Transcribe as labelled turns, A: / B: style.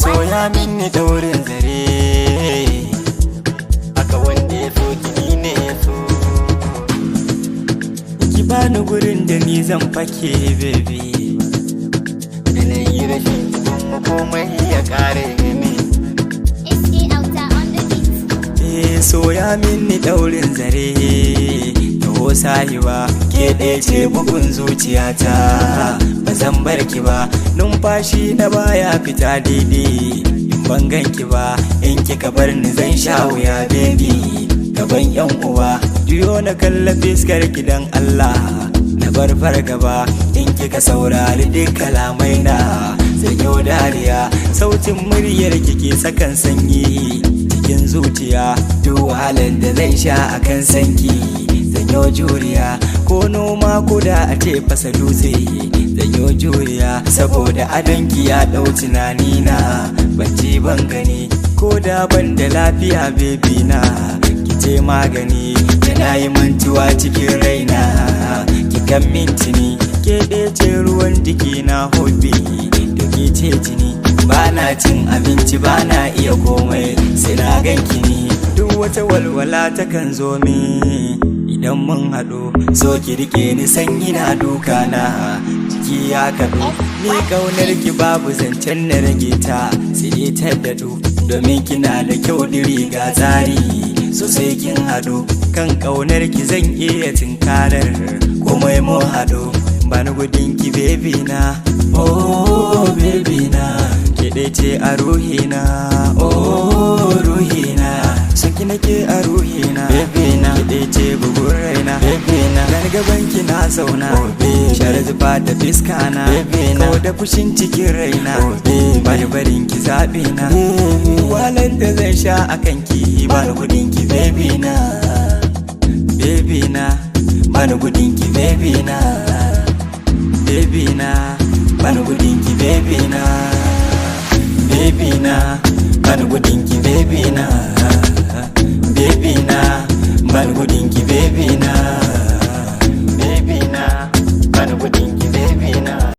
A: soya minni daurin zare aka wanda ya so ki ne ya so ki bani gurin da ni zan fake baby da na yi rashin cikin komai ya kare ni soya minni daurin zare taho sahiba ke ɗaya ce bugun zuciyata ba zan bar ki ba numfashi na baya fita daidai in ban ganki ba in kika bar ni zan sha wuya baby gaban yan uwa juyo na kalla fiskar ki dan Allah na bar fargaba in kika saurari duk kalamai na zan yi dariya sautin muryar kike sakan sanyi cikin zuciya duk wahalar da zan sha akan sanki zan yi juriya ko noma ko da a ce fasa dutse zan yi juriya saboda adonki ya dau tunanina ban ji ban gani ko da ban da lafiya baby na ki ce magani yana yi mantuwa cikin raina ki kan mintini ke ɗece ruwan jiki na hobi da ke ce jini bana cin abinci bana iya komai sai na ganki ni duk wata walwala takan zo min idan mun haɗu so ki rike ni sanyi na duka na jiki ya kaɗu ni ƙaunar ki babu zancen na rage ta sai dai ta daɗu domin kina da kyau diri ga tsari sosai kin haɗu kan ƙaunar ki zan iya tinkarar komai mun haɗu bani gudun ki baby na oh baby na ke ce a ruhina oh ruhina sanki nake a ruhina baby na ke ce bugun raina baby na gani gaban ki na zauna share zuba da fiska na ko da fushin cikin raina bani barin ki zaɓi na walar da zan sha akan ki bani gudun ki baby na bani gudun ki baby na bani gudun ki baby na bani gudun ki baby na